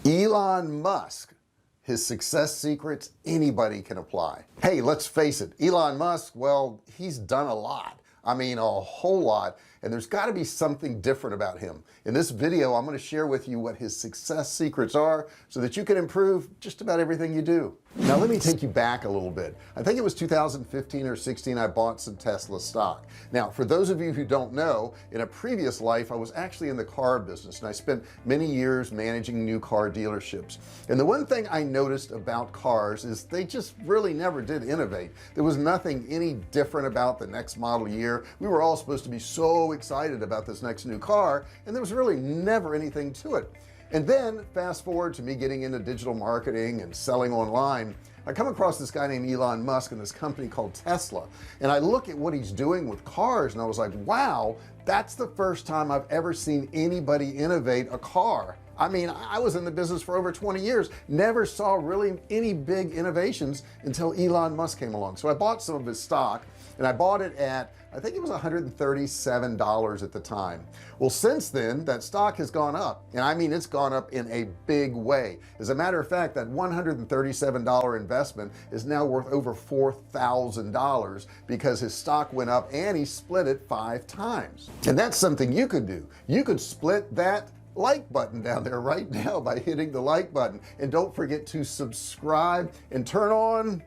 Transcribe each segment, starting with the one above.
Elon Musk, his success secrets anybody can apply. Hey, let's face it, Elon Musk, well, he's done a lot. I mean, a whole lot, and there's got to be something different about him. In this video, I'm going to share with you what his success secrets are so that you can improve just about everything you do. Now let me take you back a little bit. I think it was 2015 or 16 I bought some Tesla stock. Now for those of you who don't know, in a previous life I was actually in the car business, and I spent many years managing new car dealerships. And the one thing I noticed about cars is they just really never did innovate. There was nothing any different about the next model year. We were all supposed to be so excited about this next new car, and there was really never anything to it. And then fast forward to me getting into digital marketing and selling online. I come across this guy named Elon Musk and this company called Tesla, and I look at what he's doing with cars, and I was like, wow, that's the first time I've ever seen anybody innovate a car. I mean, I was in the business for over 20 years, never saw really any big innovations until Elon Musk came along. So I bought some of his stock, and I bought it at, I think it was $137 at the time. Well, since then that stock has gone up, and I mean it's gone up in a big way. As a matter of fact, that $137 investment is now worth over $4,000 because his stock went up and he split it 5 times. And that's something you could do. You could split that like button down there right now by hitting the like button, and don't forget to subscribe and turn on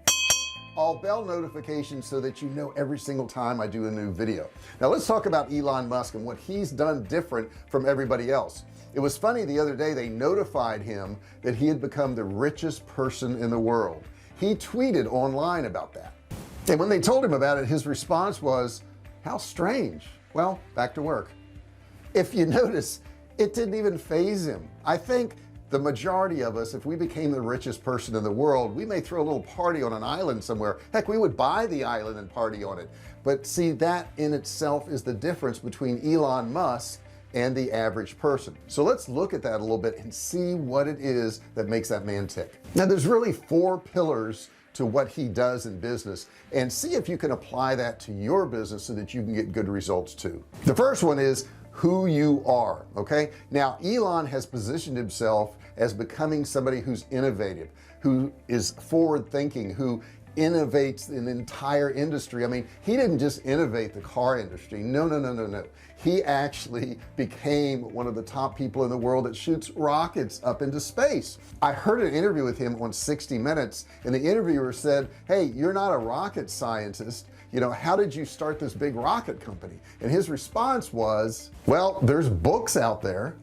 all bell notifications so that you know every single time I do a new video. Now let's talk about Elon Musk and what he's done different from everybody else. It was funny, the other day they notified him that he had become the richest person in the world. He tweeted online about that, and when they told him about it, his response was, how strange. Well, back to work. If you notice, it didn't even faze him. I think the majority of us, if we became the richest person in the world, we may throw a little party on an island somewhere. Heck, we would buy the island and party on it. But see, that in itself is the difference between Elon Musk and the average person. So let's look at that a little bit and see what it is that makes that man tick. Now there's really 4 pillars to what he does in business, and see if you can apply that to your business so that you can get good results too. The first one is who you are. Okay, now Elon has positioned himself as becoming somebody who's innovative, who is forward thinking, who innovates an entire industry. I mean, he didn't just innovate the car industry. No, he actually became one of the top people in the world that shoots rockets up into space. I heard an interview with him on 60 Minutes, and the interviewer said, hey, you're not a rocket scientist, you know, how did you start this big rocket company? And his response was, well, there's books out there.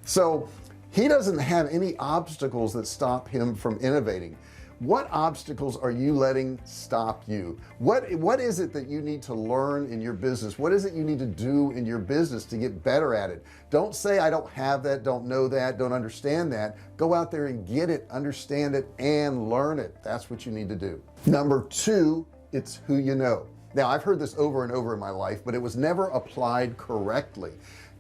So he doesn't have any obstacles that stop him from innovating. What obstacles are you letting stop you? What is it that you need to learn in your business? What is it you need to do in your business to get better at it? Don't say I don't have that, don't know that, don't understand that. Go out there and get it, understand it, and learn it. That's what you need to do. Number 2, it's who you know. Now I've heard this over and over in my life, but it was never applied correctly.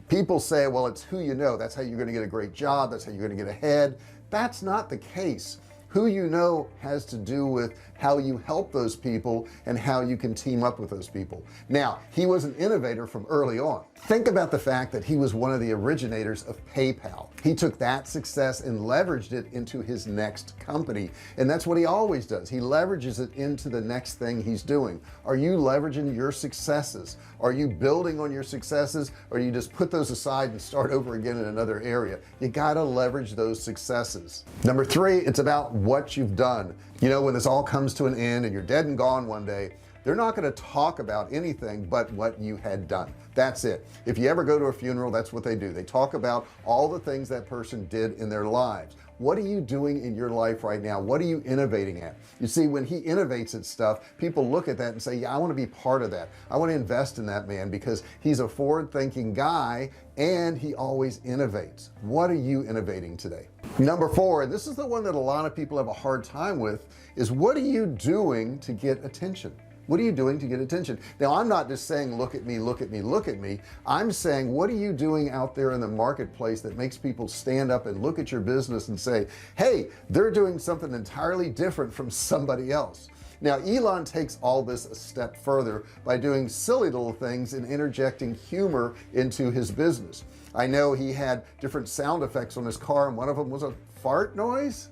People say, well, it's who you know, that's how you're going to get a great job, that's how you're going to get ahead. That's not the case. Who you know has to do with how you help those people and how you can team up with those people. Now he was an innovator from early on. Think about the fact that he was one of the originators of PayPal. He took that success and leveraged it into his next company, and that's what he always does. He leverages it into the next thing he's doing. Are you leveraging your successes? Are you building on your successes, or you just put those aside and start over again in another area? You got to leverage those successes. Number 3, it's about what you've done. You know, when this all comes to an end and you're dead and gone one day, they're not going to talk about anything but what you had done. That's it. If you ever go to a funeral, that's what they do. They talk about all the things that person did in their lives. What are you doing in your life right now? What are you innovating at? You see, when he innovates at stuff, people look at that and say, yeah, I want to be part of that. I want to invest in that man because he's a forward-thinking guy and he always innovates. What are you innovating today? Number 4, and this is the one that a lot of people have a hard time with, is what are you doing to get attention? What are you doing to get attention? Now I'm not just saying look at me, look at me, look at me. I'm saying what are you doing out there in the marketplace that makes people stand up and look at your business and say, hey, they're doing something entirely different from somebody else. Now Elon takes all this a step further by doing silly little things and interjecting humor into his business. I know he had different sound effects on his car, and one of them was a fart noise?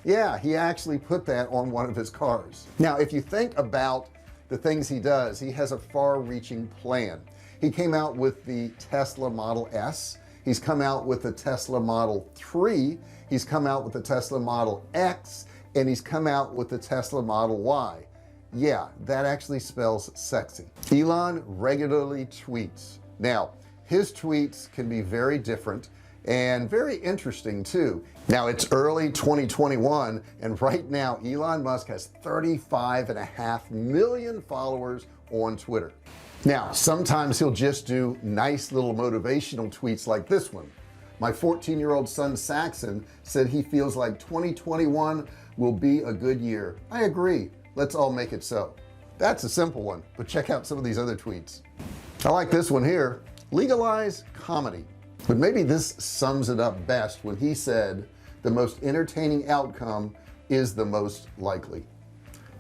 Yeah, he actually put that on one of his cars. Now if you think about the things he does, he has a far-reaching plan. He came out with the Tesla Model S, he's come out with the Tesla Model 3, he's come out with the Tesla Model X, and he's come out with the Tesla Model Y. Yeah, that actually spells sexy. Elon regularly tweets. Now his tweets can be very different and very interesting too. Now it's early 2021 and right now Elon Musk has 35.5 million followers on Twitter. Now sometimes he'll just do nice little motivational tweets like this one. My 14-year-old son Saxon said he feels like 2021 will be a good year. I agree, let's all make it so. That's a simple one, but check out some of these other tweets. I like this one here. Legalize comedy. But maybe this sums it up best when he said the most entertaining outcome is the most likely.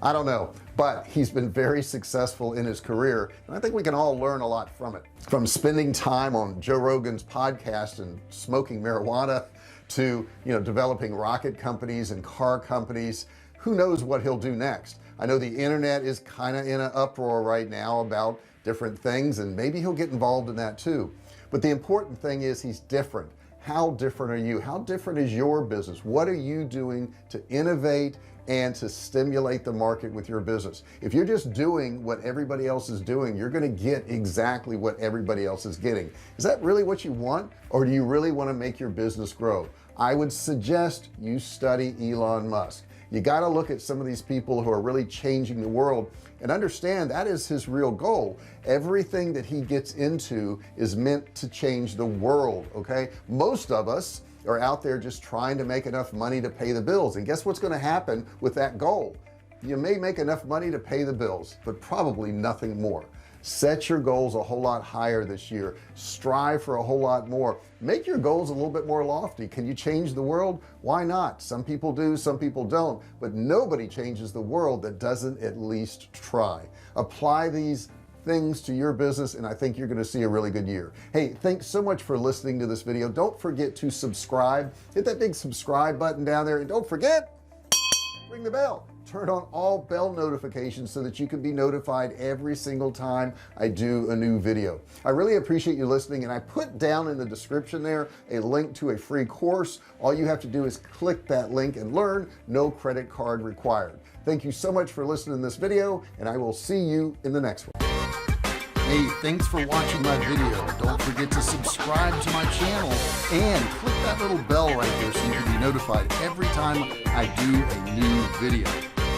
I don't know, but he's been very successful in his career and I think we can all learn a lot from it, from spending time on Joe Rogan's podcast and smoking marijuana to developing rocket companies and car companies. Who knows what he'll do next? I know the internet is kind of in an uproar right now about different things and maybe he'll get involved in that too. But the important thing is he's different. How different are you? How different is your business? What are you doing to innovate and to stimulate the market with your business? If you're just doing what everybody else is doing, you're going to get exactly what everybody else is getting. Is that really what you want, or do you really want to make your business grow? I would suggest you study Elon Musk. You got to look at some of these people who are really changing the world and understand that is his real goal. Everything that he gets into is meant to change the world. Okay, most of us are out there just trying to make enough money to pay the bills, and guess what's going to happen with that goal? You may make enough money to pay the bills, but probably nothing more. Set your goals a whole lot higher this year. Strive for a whole lot more. Make your goals a little bit more lofty. Can you change the world? Why not? Some people do, some people don't, but nobody changes the world that doesn't at least try. Apply these things to your business and I think you're going to see a really good year. Hey, thanks so much for listening to this video. Don't forget to subscribe. Hit that big subscribe button down there and don't forget, ring the bell. Turn on all bell notifications so that you can be notified every single time I do a new video. I really appreciate you listening, and I put down in the description there a link to a free course. All you have to do is click that link and learn. No credit card required. Thank you so much for listening to this video, and I will see you in the next one. Hey, thanks for watching my video. Don't forget to subscribe to my channel and click that little bell right there so you can be notified every time I do a new video.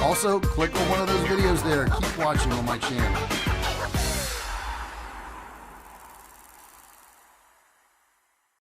Also, click on one of those videos there. Keep watching on my channel.